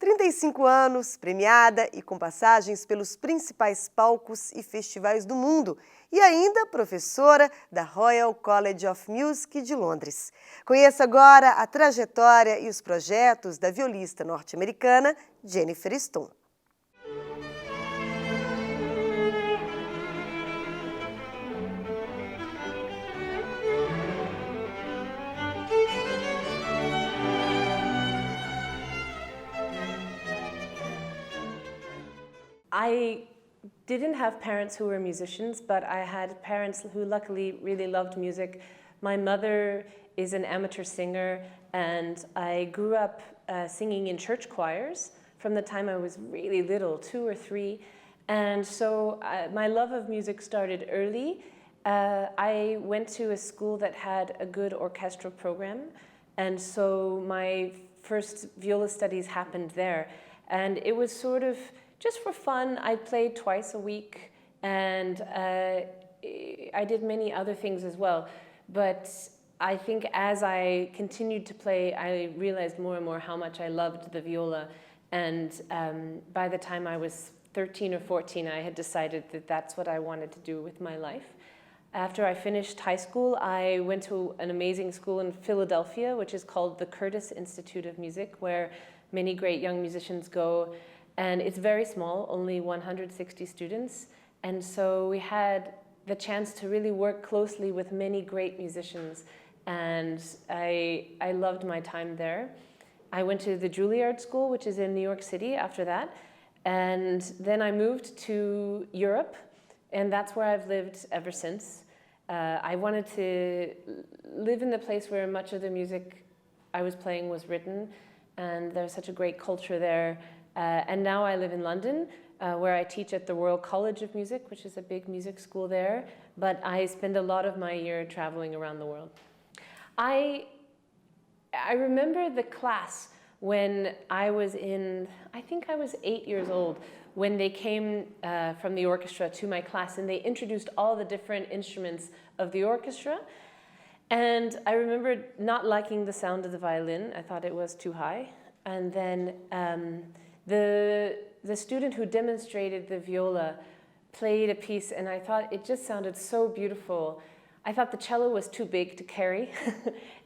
35 anos, premiada e com passagens pelos principais palcos e festivais do mundo. E ainda professora da Royal College of Music de Londres. Conheça agora a trajetória e os projetos da violista norte-americana Jennifer Stumm. I didn't have parents who were musicians, but I had parents who luckily really loved music. My mother is an amateur singer, and I grew up singing in church choirs from the time I was really little, 2 or 3. And so my love of music started early. I went to a school that had a good orchestral program, and so my first viola studies happened there. And it was sort of just for fun. I played twice a week, and I did many other things as well. But I think as I continued to play, I realized more and more how much I loved the viola. And by the time I was 13 or 14, I had decided that that's what I wanted to do with my life. After I finished high school, I went to an amazing school in Philadelphia, which is called the Curtis Institute of Music, where many great young musicians go. And it's very small, only 160 students. And so we had the chance to really work closely with many great musicians. And I loved my time there. I went to the Juilliard School, which is in New York City after that. And then I moved to Europe, and that's where I've lived ever since. I wanted to live in the place where much of the music I was playing was written, and there's such a great culture there. And now I live in London, where I teach at the Royal College of Music, which is a big music school there. But I spend a lot of my year traveling around the world. I remember the class when I was I think I was 8 years old, when they came from the orchestra to my class, and they introduced all the different instruments of the orchestra. And I remember not liking the sound of the violin. I thought it was too high. And then the student who demonstrated the viola played a piece, and I thought it just sounded so beautiful. I thought the cello was too big to carry.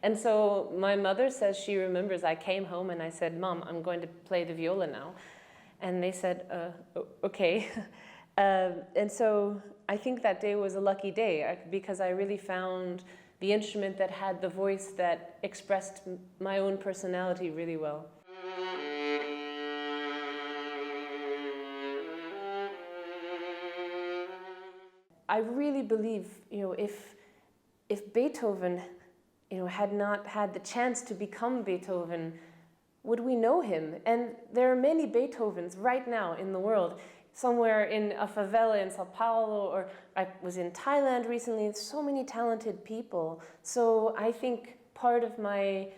And so my mother says she remembers I came home and I said, "Mom, I'm going to play the viola now." And they said, okay. And so I think that day was a lucky day because I really found the instrument that had the voice that expressed my own personality really well. I really believe, if Beethoven, had not had the chance to become Beethoven, would we know him? And there are many Beethovens right now in the world, somewhere in a favela in Sao Paulo, or I was in Thailand recently. So many talented people. So I think part of my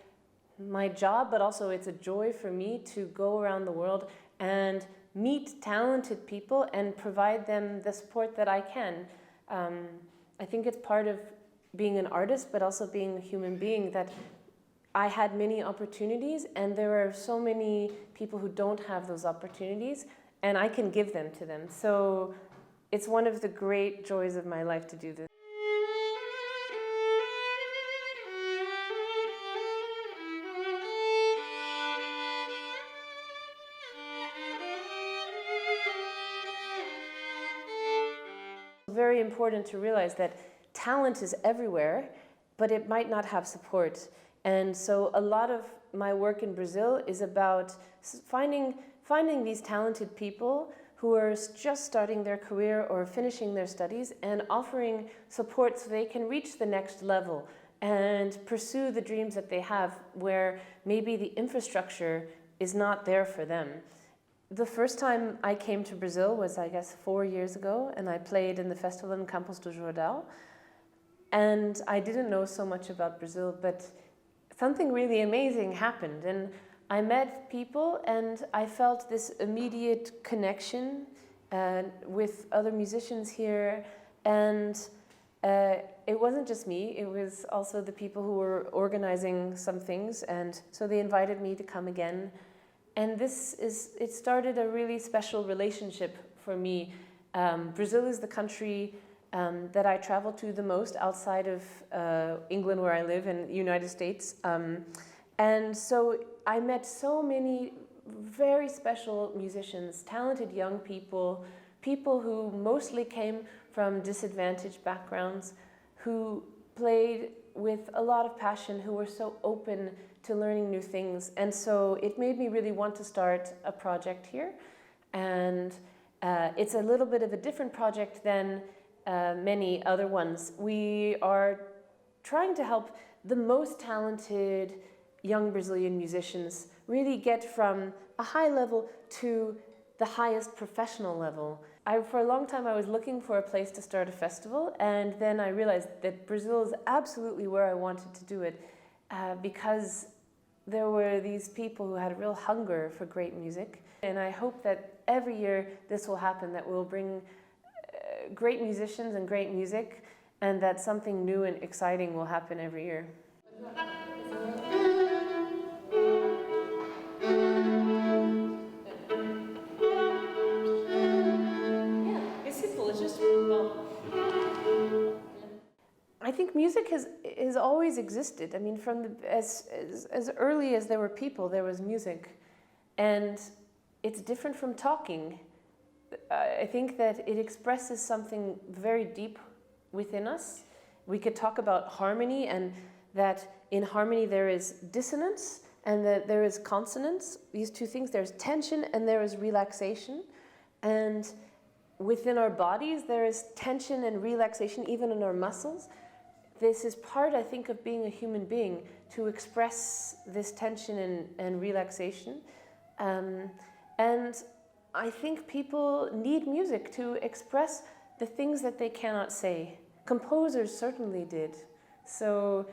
job, but also it's a joy for me to go around the world and meet talented people and provide them the support that I can. I think it's part of being an artist, but also being a human being, that I had many opportunities, and there are so many people who don't have those opportunities, and I can give them to them. So it's one of the great joys of my life to do this. Very important to realize that talent is everywhere, but it might not have support. And so a lot of my work in Brazil is about finding these talented people who are just starting their career or finishing their studies, and offering support so they can reach the next level and pursue the dreams that they have, where maybe the infrastructure is not there for them. The first time I came to Brazil was, I guess, 4 years ago, and I played in the festival in Campos do Jordão. And I didn't know so much about Brazil, but something really amazing happened. And I met people, and I felt this immediate connection with other musicians here. And it wasn't just me, it was also the people who were organizing some things. And so they invited me to come again. And it started a really special relationship for me. Brazil is the country that I travel to the most outside of England, where I live, in the United States. And so I met so many very special musicians, talented young people, people who mostly came from disadvantaged backgrounds, who played with a lot of passion, who were so open to learning new things. And so it made me really want to start a project here. And it's a little bit of a different project than many other ones. We are trying to help the most talented young Brazilian musicians really get from a high level to the highest professional level. For a long time I was looking for a place to start a festival, and then I realized that Brazil is absolutely where I wanted to do it, because there were these people who had a real hunger for great music. And I hope that every year this will happen, that we'll bring great musicians and great music, and that something new and exciting will happen every year. I think music has always existed. I mean, from as early as there were people, there was music. And it's different from talking. I think that it expresses something very deep within us. We could talk about harmony, and that in harmony there is dissonance and that there is consonance. These two things, there's tension and there is relaxation. And within our bodies there is tension and relaxation, even in our muscles. This is part, I think, of being a human being, to express this tension and relaxation. And I think people need music to express the things that they cannot say. Composers certainly did. So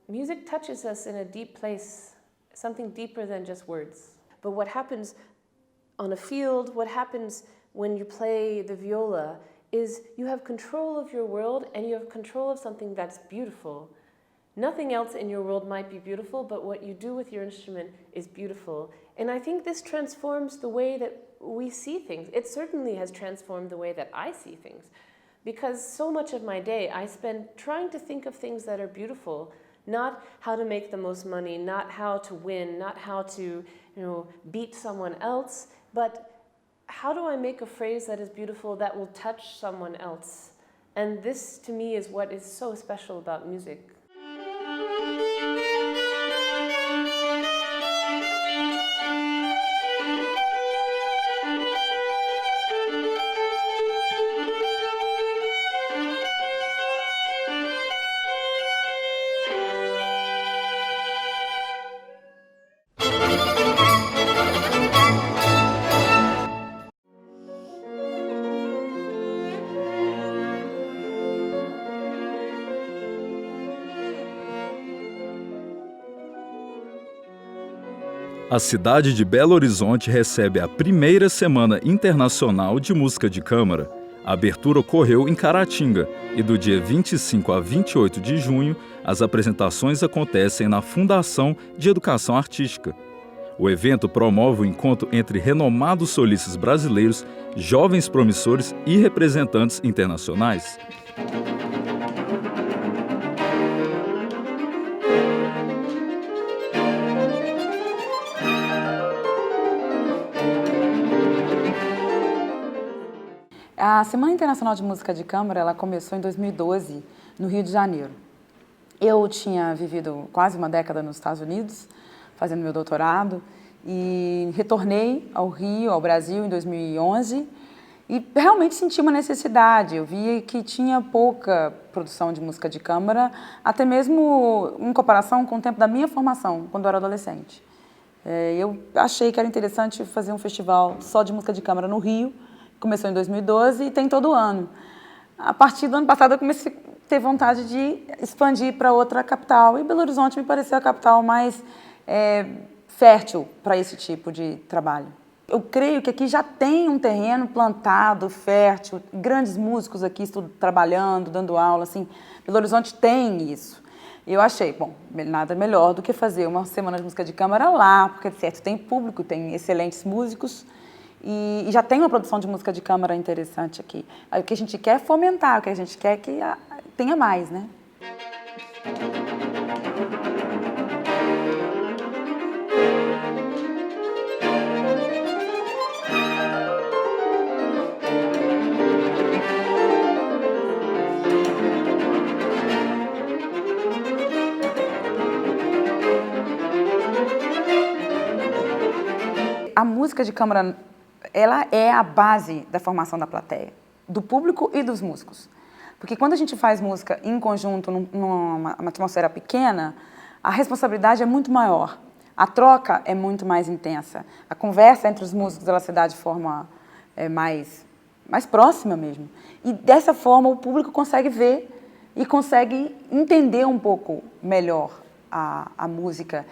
music touches us in a deep place, something deeper than just words. But what happens on a field, what happens when you play the viola, is you have control of your world, and you have control of something that's beautiful. Nothing else in your world might be beautiful, but what you do with your instrument is beautiful. And I think this transforms the way that we see things. It certainly has transformed the way that I see things, because so much of my day I spend trying to think of things that are beautiful, not how to make the most money, not how to win, not how to, beat someone else, but how do I make a phrase that is beautiful that will touch someone else? And this, to me, is what is so special about music. A cidade de Belo Horizonte recebe a primeira Semana Internacional de Música de Câmara. A abertura ocorreu em Caratinga e do dia 25 a 28 de junho, as apresentações acontecem na Fundação de Educação Artística. O evento promove o encontro entre renomados solistas brasileiros, jovens promissores e representantes internacionais. A Semana Internacional de Música de Câmara, ela começou em 2012, no Rio de Janeiro. Eu tinha vivido quase uma década nos Estados Unidos, fazendo meu doutorado, e retornei ao Rio, ao Brasil, em 2011, e realmente senti uma necessidade. Eu vi que tinha pouca produção de música de câmara, até mesmo em comparação com o tempo da minha formação, quando eu era adolescente. Eu achei que era interessante fazer um festival só de música de câmara no Rio. Começou em 2012 e tem todo ano. A partir do ano passado eu comecei a ter vontade de expandir para outra capital, e Belo Horizonte me pareceu a capital mais fértil para esse tipo de trabalho. Eu creio que aqui já tem um terreno plantado, fértil, grandes músicos aqui trabalhando, dando aula, assim. Belo Horizonte tem isso. E eu achei, bom, nada melhor do que fazer uma semana de música de câmara lá, porque, certo, tem público, tem excelentes músicos e já tem uma produção de música de câmara interessante aqui. Aí o que a gente quer é fomentar, o que a gente quer é que tenha mais, né? A música de câmara, ela é a base da formação da plateia, do público e dos músicos. Porque quando a gente faz música em conjunto, numa atmosfera pequena, a responsabilidade é muito maior, a troca é muito mais intensa, a conversa entre os músicos ela se dá de forma mais próxima mesmo. E dessa forma o público consegue ver e consegue entender um pouco melhor a música.